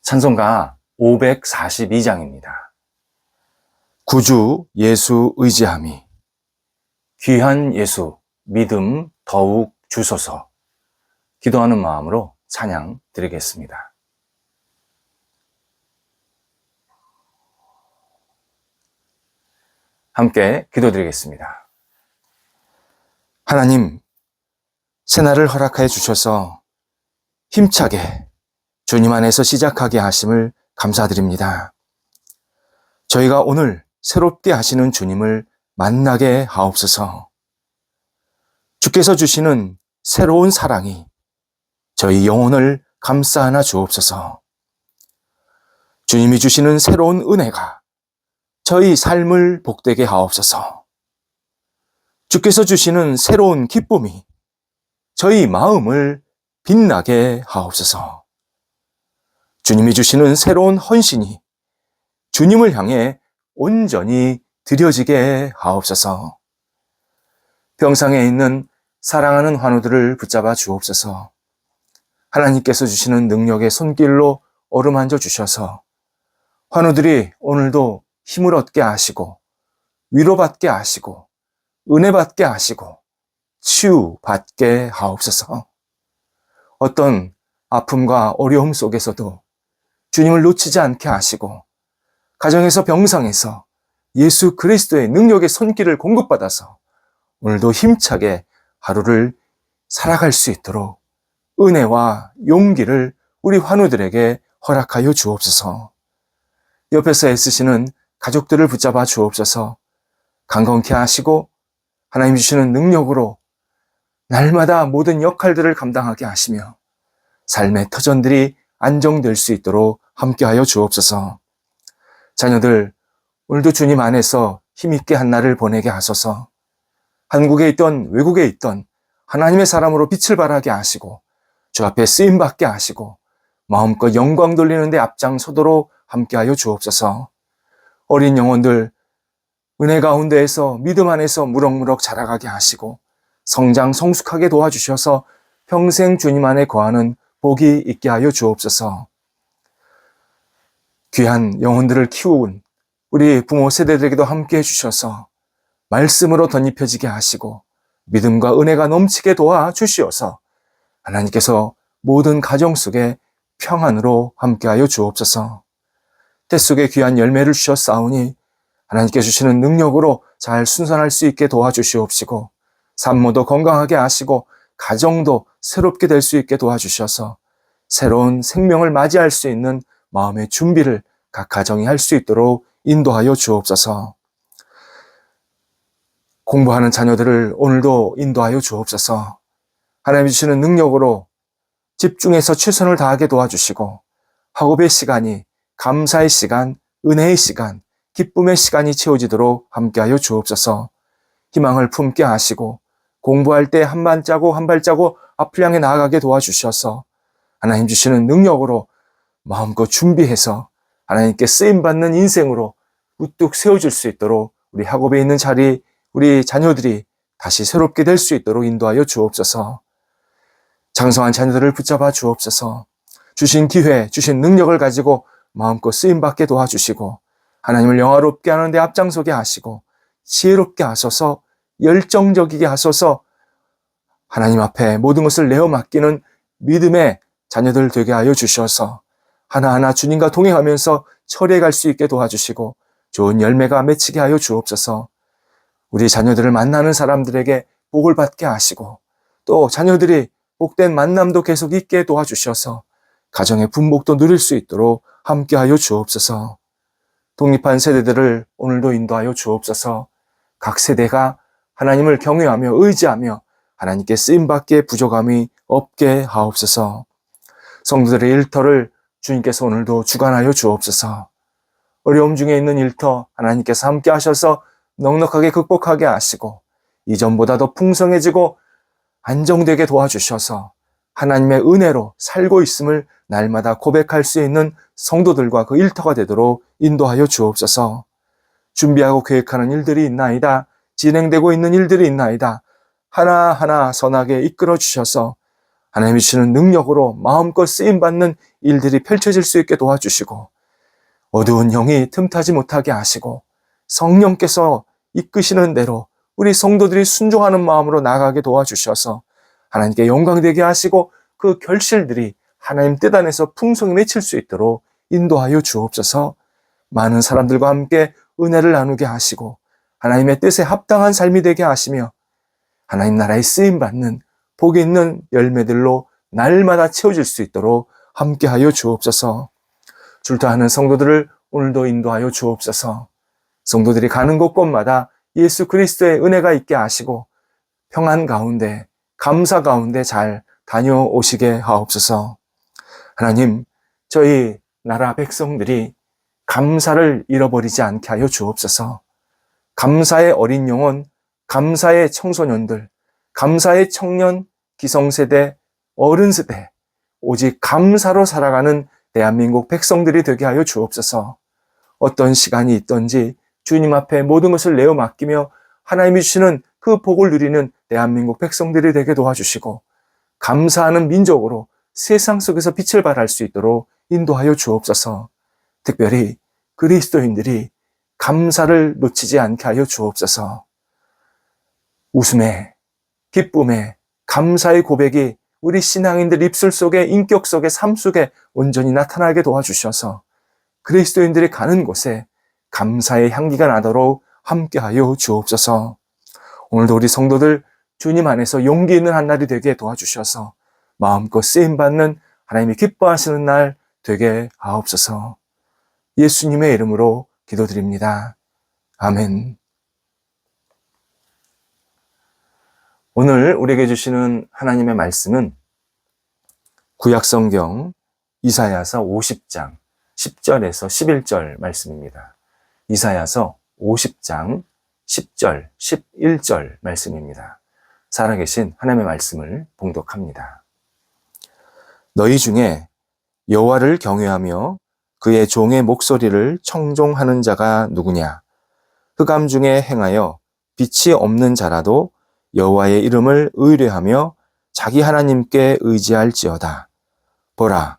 찬송가 542장입니다. 구주 예수 의지함이 귀한 예수 믿음 더욱 주소서. 기도하는 마음으로 찬양 드리겠습니다. 함께 기도드리겠습니다. 하나님, 새날을 허락하여 주셔서 힘차게 주님 안에서 시작하게 하심을 감사드립니다. 저희가 오늘 새롭게 하시는 주님을 만나게 하옵소서. 주께서 주시는 새로운 사랑이 저희 영혼을 감싸안아 주옵소서. 주님이 주시는 새로운 은혜가 저희 삶을 복되게 하옵소서. 주께서 주시는 새로운 기쁨이 저희 마음을 빛나게 하옵소서. 주님이 주시는 새로운 헌신이 주님을 향해 온전히 드려지게 하옵소서. 병상에 있는 사랑하는 환우들을 붙잡아 주옵소서. 하나님께서 주시는 능력의 손길로 어루만져 주셔서 환우들이 오늘도 힘을 얻게 하시고 위로받게 하시고 은혜받게 하시고 치유받게 하옵소서. 어떤 아픔과 어려움 속에서도 주님을 놓치지 않게 하시고 가정에서 병상에서 예수 그리스도의 능력의 손길을 공급받아서 오늘도 힘차게 하루를 살아갈 수 있도록 은혜와 용기를 우리 환우들에게 허락하여 주옵소서. 옆에서 애쓰시는 가족들을 붙잡아 주옵소서. 강건케 하시고 하나님 주시는 능력으로 날마다 모든 역할들을 감당하게 하시며 삶의 터전들이 안정될 수 있도록 함께하여 주옵소서. 자녀들, 오늘도 주님 안에서 힘있게 한 날을 보내게 하소서. 한국에 있던 외국에 있던 하나님의 사람으로 빛을 발하게 하시고 주 앞에 쓰임받게 하시고 마음껏 영광 돌리는 데 앞장서도록 함께하여 주옵소서. 어린 영혼들 은혜 가운데에서 믿음 안에서 무럭무럭 자라가게 하시고 성장 성숙하게 도와주셔서 평생 주님 안에 거하는 복이 있게 하여 주옵소서. 귀한 영혼들을 키운 우리 부모 세대들에게도 함께 해주셔서 말씀으로 덧입혀지게 하시고 믿음과 은혜가 넘치게 도와주시어서 하나님께서 모든 가정 속에 평안으로 함께하여 주옵소서. 태 속에 귀한 열매를 주셨사오니 하나님께 주시는 능력으로 잘 순산할 수 있게 도와주시옵시고 산모도 건강하게 하시고 가정도 새롭게 될 수 있게 도와주셔서 새로운 생명을 맞이할 수 있는 마음의 준비를 각 가정이 할 수 있도록 인도하여 주옵소서. 공부하는 자녀들을 오늘도 인도하여 주옵소서. 하나님 주시는 능력으로 집중해서 최선을 다하게 도와주시고 학업의 시간이 감사의 시간, 은혜의 시간, 기쁨의 시간이 채워지도록 함께하여 주옵소서. 희망을 품게 하시고 공부할 때 한 발자국 한 발자국 앞을 향해 나아가게 도와주셔서 하나님 주시는 능력으로 마음껏 준비해서 하나님께 쓰임받는 인생으로 우뚝 세워질 수 있도록 우리 학업에 있는 자리, 우리 자녀들이 다시 새롭게 될 수 있도록 인도하여 주옵소서. 장성한 자녀들을 붙잡아 주옵소서. 주신 기회, 주신 능력을 가지고 마음껏 쓰임받게 도와주시고 하나님을 영화롭게 하는 데 앞장서게 하시고 지혜롭게 하소서, 열정적이게 하소서. 하나님 앞에 모든 것을 내어 맡기는 믿음의 자녀들 되게 하여 주셔서 하나하나 주님과 동행하면서 처리해 갈 수 있게 도와주시고 좋은 열매가 맺히게 하여 주옵소서. 우리 자녀들을 만나는 사람들에게 복을 받게 하시고 또 자녀들이 복된 만남도 계속 있게 도와주셔서 가정의 분복도 누릴 수 있도록 함께하여 주옵소서. 독립한 세대들을 오늘도 인도하여 주옵소서. 각 세대가 하나님을 경외하며 의지하며 하나님께 쓰임받기에 부족함이 없게 하옵소서. 성도들의 일터를 주님께서 오늘도 주관하여 주옵소서. 어려움 중에 있는 일터 하나님께서 함께 하셔서 넉넉하게 극복하게 하시고 이전보다 더 풍성해지고 안정되게 도와주셔서 하나님의 은혜로 살고 있음을 날마다 고백할 수 있는 성도들과 그 일터가 되도록 인도하여 주옵소서. 준비하고 계획하는 일들이 있나이다. 진행되고 있는 일들이 있나이다. 하나하나 선하게 이끌어 주셔서 하나님이 주시는 능력으로 마음껏 쓰임받는 일들이 펼쳐질 수 있게 도와주시고 어두운 영이 틈타지 못하게 하시고 성령께서 이끄시는 대로 우리 성도들이 순종하는 마음으로 나아가게 도와주셔서 하나님께 영광되게 하시고 그 결실들이 하나님 뜻 안에서 풍성히 맺힐 수 있도록 인도하여 주옵소서. 많은 사람들과 함께 은혜를 나누게 하시고 하나님의 뜻에 합당한 삶이 되게 하시며 하나님 나라에 쓰임받는 복이 있는 열매들로 날마다 채워질 수 있도록 함께하여 주옵소서. 출타하는 성도들을 오늘도 인도하여 주옵소서. 성도들이 가는 곳곳마다 예수 그리스도의 은혜가 있게 하시고 평안 가운데 감사 가운데 잘 다녀오시게 하옵소서. 하나님, 저희 나라 백성들이 감사를 잃어버리지 않게 하여 주옵소서. 감사의 어린 영혼, 감사의 청소년들, 감사의 청년, 기성세대, 어른세대, 오직 감사로 살아가는 대한민국 백성들이 되게 하여 주옵소서. 어떤 시간이 있든지 주님 앞에 모든 것을 내어 맡기며 하나님이 주시는 그 복을 누리는 대한민국 백성들이 되게 도와주시고 감사하는 민족으로 세상 속에서 빛을 발할 수 있도록 인도하여 주옵소서. 특별히 그리스도인들이 감사를 놓치지 않게 하여 주옵소서. 웃음에, 기쁨에, 감사의 고백이 우리 신앙인들 입술 속에, 인격 속에, 삶 속에 온전히 나타나게 도와주셔서 그리스도인들이 가는 곳에 감사의 향기가 나도록 함께하여 주옵소서. 오늘도 우리 성도들 주님 안에서 용기 있는 한 날이 되게 도와주셔서 마음껏 쓰임받는 하나님이 기뻐하시는 날 되게 하옵소서. 예수님의 이름으로 기도드립니다. 아멘. 오늘 우리에게 주시는 하나님의 말씀은 구약성경 이사야서 50장 10절에서 11절 말씀입니다. 이사야서 50장 10절, 11절 말씀입니다. 살아계신 하나님의 말씀을 봉독합니다. 너희 중에 여호와를 경외하며 그의 종의 목소리를 청종하는 자가 누구냐? 흑암 중에 행하여 빛이 없는 자라도 여호와의 이름을 의뢰하며 자기 하나님께 의지할지어다. 보라,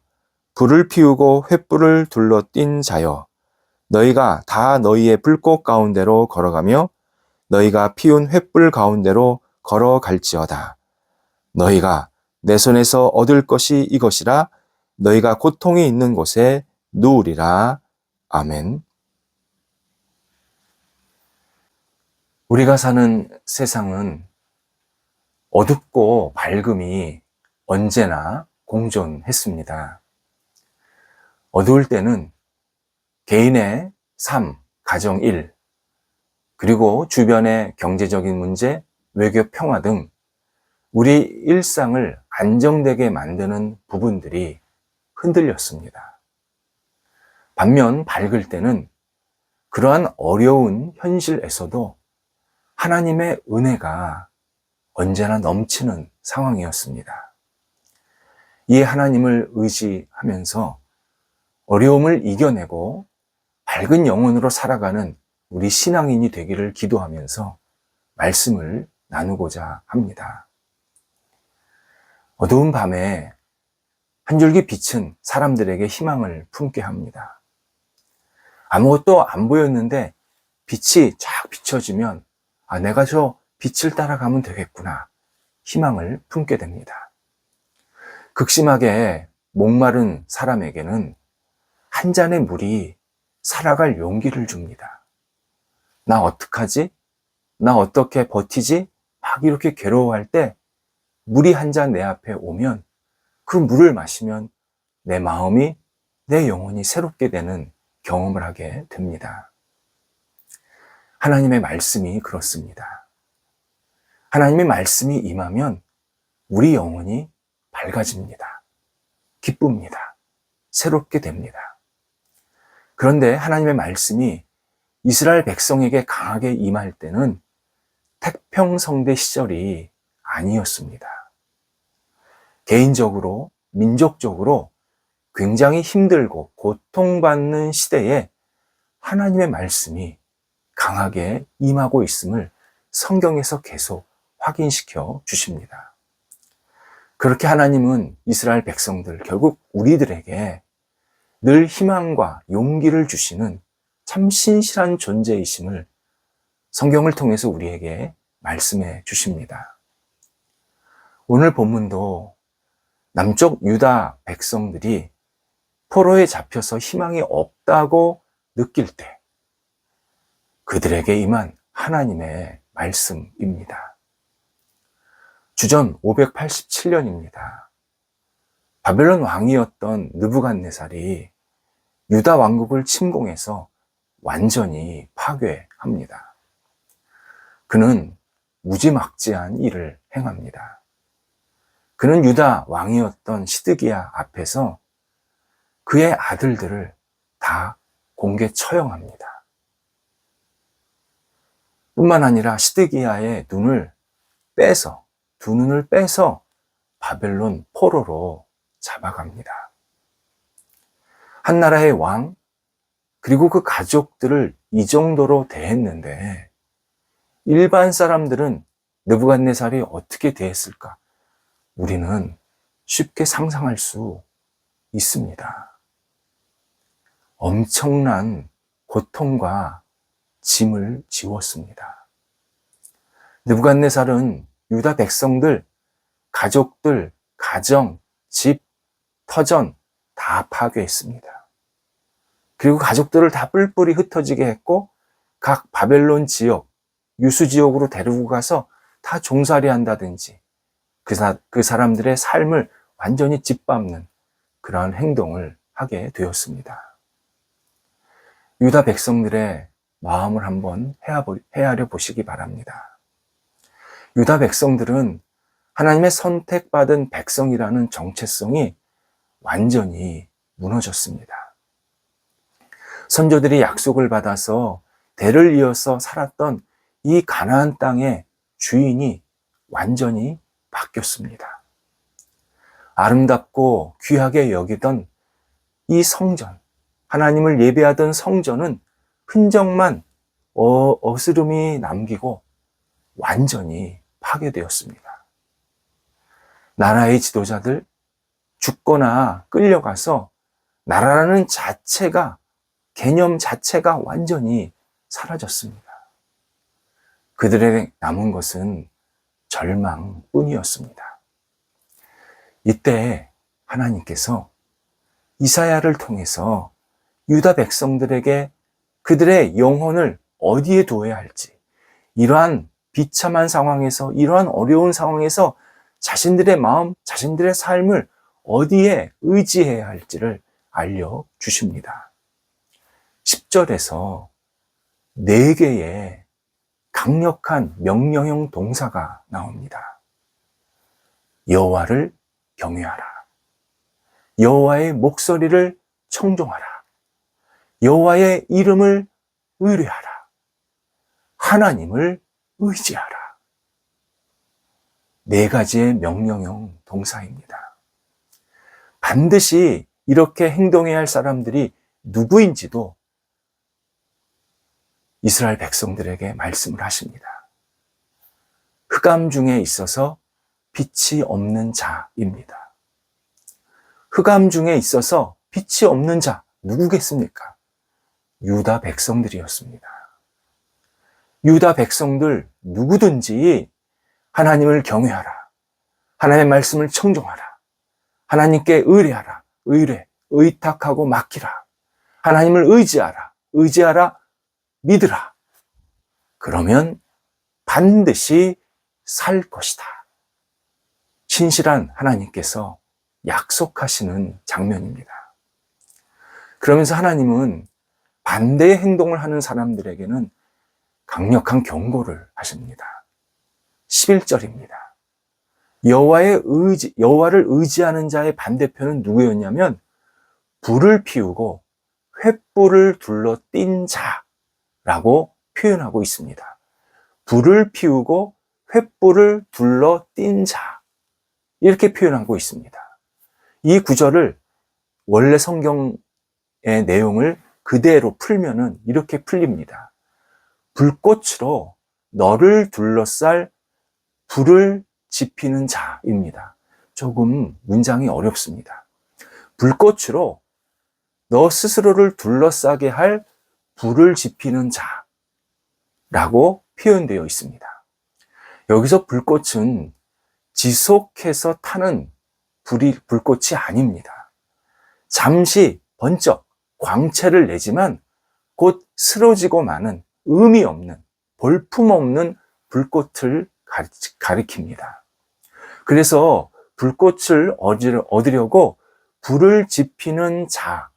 불을 피우고 횃불을 둘러띈 자여, 너희가 다 너희의 불꽃 가운데로 걸어가며 너희가 피운 횃불 가운데로 걸어갈지어다. 너희가 내 손에서 얻을 것이 이것이라. 너희가 고통이 있는 곳에 누우리라. 아멘. 우리가 사는 세상은 어둡고 밝음이 언제나 공존했습니다. 어두울 때는 개인의 삶, 가정 일, 그리고 주변의 경제적인 문제, 외교 평화 등 우리 일상을 안정되게 만드는 부분들이 흔들렸습니다. 반면 밝을 때는 그러한 어려운 현실에서도 하나님의 은혜가 언제나 넘치는 상황이었습니다. 이 하나님을 의지하면서 어려움을 이겨내고 밝은 영혼으로 살아가는 우리 신앙인이 되기를 기도하면서 말씀을 나누고자 합니다. 어두운 밤에 한 줄기 빛은 사람들에게 희망을 품게 합니다. 아무것도 안 보였는데 빛이 쫙 비춰지면 내가 저 빛을 따라가면 되겠구나. 희망을 품게 됩니다. 극심하게 목마른 사람에게는 한 잔의 물이 살아갈 용기를 줍니다. 나 어떡하지? 나 어떻게 버티지? 막 이렇게 괴로워할 때 물이 한 잔 내 앞에 오면 그 물을 마시면 내 마음이, 내 영혼이 새롭게 되는 경험을 하게 됩니다. 하나님의 말씀이 그렇습니다. 하나님의 말씀이 임하면 우리 영혼이 밝아집니다. 기쁩니다. 새롭게 됩니다. 그런데 하나님의 말씀이 이스라엘 백성에게 강하게 임할 때는 태평성대 시절이 아니었습니다. 개인적으로, 민족적으로 굉장히 힘들고 고통받는 시대에 하나님의 말씀이 강하게 임하고 있음을 성경에서 계속 확인시켜 주십니다. 그렇게 하나님은 이스라엘 백성들, 결국 우리들에게 늘 희망과 용기를 주시는 참 신실한 존재이심을 성경을 통해서 우리에게 말씀해 주십니다. 오늘 본문도 남쪽 유다 백성들이 포로에 잡혀서 희망이 없다고 느낄 때 그들에게 임한 하나님의 말씀입니다. 주전 587년입니다. 바벨론 왕이었던 느부갓네살이 유다 왕국을 침공해서 완전히 파괴합니다. 그는 무지막지한 일을 행합니다. 그는 유다 왕이었던 시드기야 앞에서 그의 아들들을 다 공개 처형합니다. 뿐만 아니라 시드기야의 두 눈을 빼서 바벨론 포로로 잡아갑니다. 한 나라의 왕, 그리고 그 가족들을 이 정도로 대했는데 일반 사람들은 느부갓네살이 어떻게 대했을까? 우리는 쉽게 상상할 수 있습니다. 엄청난 고통과 짐을 지웠습니다. 느부갓네살은 유다 백성들, 가족들, 가정, 집, 터전 다 파괴했습니다. 그리고 가족들을 다 뿔뿔이 흩어지게 했고 각 바벨론 지역, 유수 지역으로 데리고 가서 다 종살이 한다든지 그 사람들의 삶을 완전히 짓밟는 그러한 행동을 하게 되었습니다. 유다 백성들의 마음을 한번 헤아려 보시기 바랍니다. 유다 백성들은 하나님의 선택받은 백성이라는 정체성이 완전히 무너졌습니다. 선조들이 약속을 받아서 대를 이어서 살았던 이 가나안 땅의 주인이 완전히 바뀌었습니다. 아름답고 귀하게 여기던 이 성전, 하나님을 예배하던 성전은 흔적만 어스름이 남기고 완전히 파괴되었습니다. 나라의 지도자들 죽거나 끌려가서 나라라는 개념 자체가 완전히 사라졌습니다. 그들에게 남은 것은 절망뿐이었습니다. 이때 하나님께서 이사야를 통해서 유다 백성들에게 그들의 영혼을 어디에 두어야 할지, 이러한 비참한 상황에서, 이러한 어려운 상황에서 자신들의 마음, 자신들의 삶을 어디에 의지해야 할지를 알려주십니다. 10절에서 4개의 강력한 명령형 동사가 나옵니다. 여호와를 경외하라. 여호와의 목소리를 청종하라. 여호와의 이름을 의뢰하라. 하나님을 의지하라. 4가지의 명령형 동사입니다. 반드시 이렇게 행동해야 할 사람들이 누구인지도 이스라엘 백성들에게 말씀을 하십니다. 흑암 중에 있어서 빛이 없는 자입니다. 흑암 중에 있어서 빛이 없는 자, 누구겠습니까? 유다 백성들이었습니다. 유다 백성들 누구든지 하나님을 경외하라. 하나님의 말씀을 청종하라. 하나님께 의뢰하라. 의탁하고 맡기라. 하나님을 의지하라. 믿으라. 그러면 반드시 살 것이다. 신실한 하나님께서 약속하시는 장면입니다. 그러면서 하나님은 반대의 행동을 하는 사람들에게는 강력한 경고를 하십니다. 11절입니다. 여호와를 의지하는 자의 반대편은 누구였냐면 불을 피우고 횃불을 둘러 띈 자라고 표현하고 있습니다. 불을 피우고 횃불을 둘러 띈 자, 이렇게 표현하고 있습니다. 이 구절을 원래 성경의 내용을 그대로 풀면은 이렇게 풀립니다. 불꽃으로 너를 둘러쌀 불을 지피는 자입니다. 조금 문장이 어렵습니다. 불꽃으로 너 스스로를 둘러싸게 할 불을 지피는 자라고 표현되어 있습니다. 여기서 불꽃은 지속해서 타는 불꽃이 아닙니다. 잠시 번쩍 광채를 내지만 곧 쓰러지고 마는 의미 없는, 볼품 없는 불꽃을 가리킵니다. 그래서 불꽃을 얻으려고 불을 지피는 자,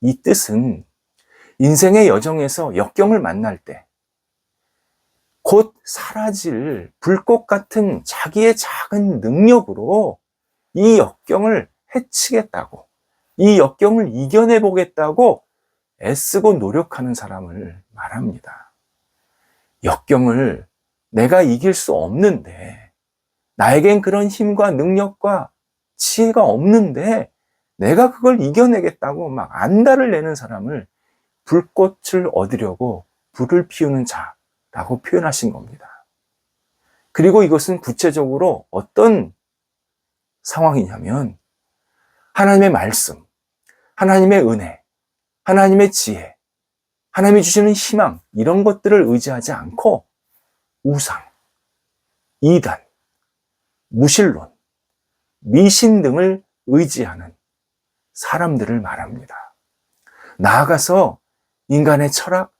이 뜻은 인생의 여정에서 역경을 만날 때 곧 사라질 불꽃 같은 자기의 작은 능력으로 이 역경을 해치겠다고, 이 역경을 이겨내 보겠다고 애쓰고 노력하는 사람을 말합니다. 역경을 내가 이길 수 없는데, 나에겐 그런 힘과 능력과 지혜가 없는데 내가 그걸 이겨내겠다고 막 안달을 내는 사람을 불꽃을 얻으려고 불을 피우는 자라고 표현하신 겁니다. 그리고 이것은 구체적으로 어떤 상황이냐면 하나님의 말씀, 하나님의 은혜, 하나님의 지혜, 하나님이 주시는 희망, 이런 것들을 의지하지 않고 우상, 이단, 무신론, 미신 등을 의지하는 사람들을 말합니다. 나아가서 인간의 철학,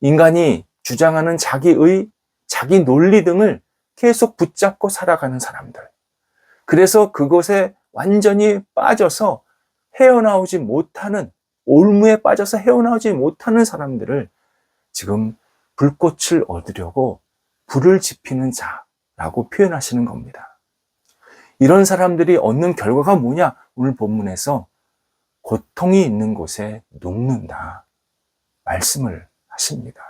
인간이 주장하는 자기의, 자기 논리 등을 계속 붙잡고 살아가는 사람들. 그래서 그것에 완전히 빠져서 헤어나오지 못하는, 올무에 빠져서 헤어나오지 못하는 사람들을 지금 불꽃을 얻으려고 불을 지피는 자라고 표현하시는 겁니다. 이런 사람들이 얻는 결과가 뭐냐? 오늘 본문에서 고통이 있는 곳에 눕는다 말씀을 하십니다.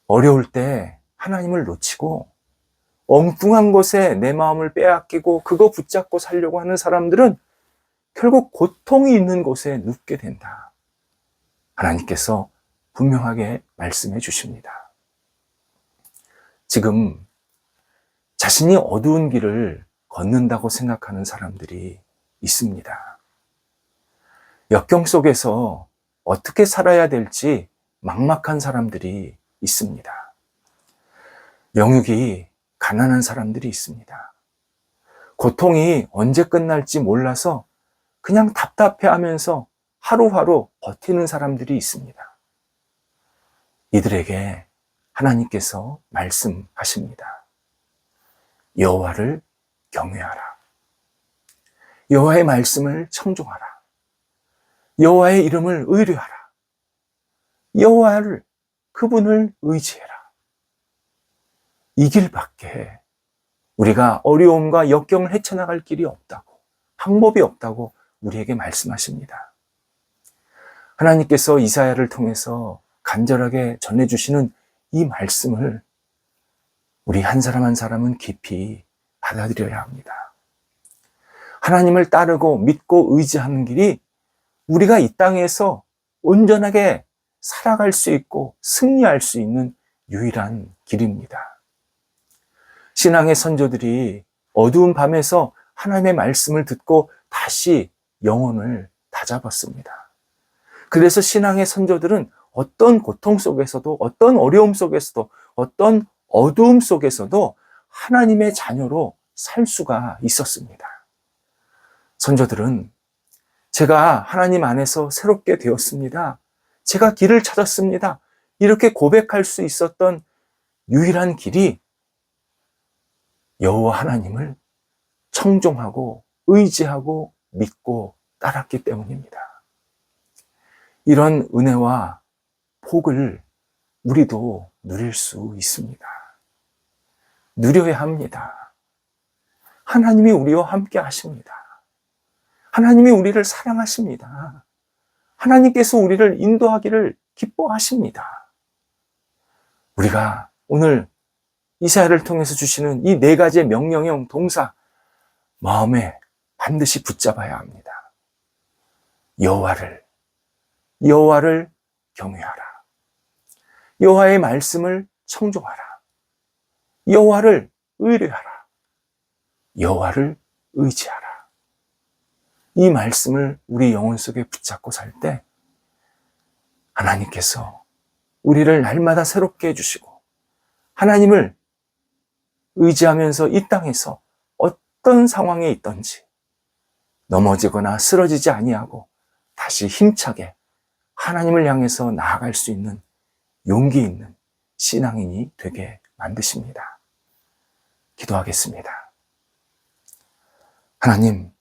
어려울 때 하나님을 놓치고 엉뚱한 곳에 내 마음을 빼앗기고 그거 붙잡고 살려고 하는 사람들은 결국 고통이 있는 곳에 눕게 된다. 하나님께서 분명하게 말씀해 주십니다. 지금 자신이 어두운 길을 걷는다고 생각하는 사람들이 있습니다. 역경 속에서 어떻게 살아야 될지 막막한 사람들이 있습니다. 영육이 가난한 사람들이 있습니다. 고통이 언제 끝날지 몰라서 그냥 답답해하면서 하루하루 버티는 사람들이 있습니다. 이들에게 하나님께서 말씀하십니다. 여호와를 경외하라. 여호와의 말씀을 청종하라. 여호와의 이름을 의뢰하라. 여호와를, 그분을 의지해라. 이 길밖에 우리가 어려움과 역경을 헤쳐나갈 길이 없다고, 방법이 없다고 우리에게 말씀하십니다. 하나님께서 이사야를 통해서 간절하게 전해주시는 이 말씀을 우리 한 사람 한 사람은 깊이 받아들여야 합니다. 하나님을 따르고 믿고 의지하는 길이 우리가 이 땅에서 온전하게 살아갈 수 있고 승리할 수 있는 유일한 길입니다. 신앙의 선조들이 어두운 밤에서 하나님의 말씀을 듣고 다시 영혼을 다잡았습니다. 그래서 신앙의 선조들은 어떤 고통 속에서도, 어떤 어려움 속에서도, 어떤 어두움 속에서도 하나님의 자녀로 살 수가 있었습니다. 선조들은 제가 하나님 안에서 새롭게 되었습니다. 제가 길을 찾았습니다. 이렇게 고백할 수 있었던 유일한 길이 여호와 하나님을 청종하고 의지하고 믿고 따랐기 때문입니다. 이런 은혜와 복을 우리도 누릴 수 있습니다. 누려야 합니다. 하나님이 우리와 함께 하십니다. 하나님이 우리를 사랑하십니다. 하나님께서 우리를 인도하기를 기뻐하십니다. 우리가 오늘 이사야를 통해서 주시는 이 4가지의 명령형 동사, 마음에 반드시 붙잡아야 합니다. 여호와를 경외하라. 여호와의 말씀을 청종하라. 여호와를 의뢰하라. 여호와를 의지하라. 이 말씀을 우리 영혼 속에 붙잡고 살 때 하나님께서 우리를 날마다 새롭게 해주시고 하나님을 의지하면서 이 땅에서 어떤 상황에 있든지 넘어지거나 쓰러지지 아니하고 다시 힘차게 하나님을 향해서 나아갈 수 있는 용기 있는 신앙인이 되게 만드십니다. 기도하겠습니다. 하나님,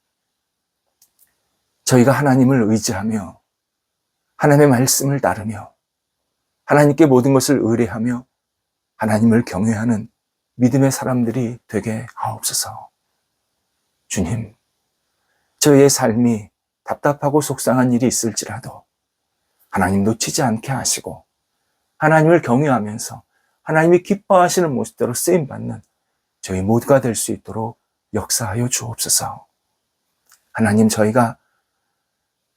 저희가 하나님을 의지하며 하나님의 말씀을 따르며 하나님께 모든 것을 의뢰하며 하나님을 경외하는 믿음의 사람들이 되게 하옵소서. 주님, 저희의 삶이 답답하고 속상한 일이 있을지라도 하나님 놓치지 않게 하시고 하나님을 경외하면서 하나님이 기뻐하시는 모습대로 쓰임받는 저희 모두가 될 수 있도록 역사하여 주옵소서. 하나님, 저희가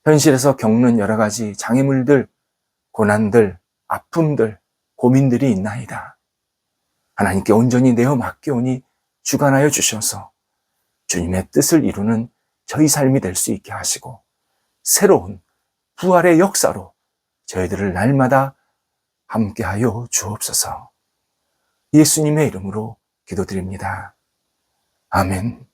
현실에서 겪는 여러 가지 장애물들, 고난들, 아픔들, 고민들이 있나이다. 하나님께 온전히 내어 맡겨오니 주관하여 주셔서 주님의 뜻을 이루는 저희 삶이 될 수 있게 하시고 새로운 부활의 역사로 저희들을 날마다 함께하여 주옵소서. 예수님의 이름으로 기도드립니다. 아멘.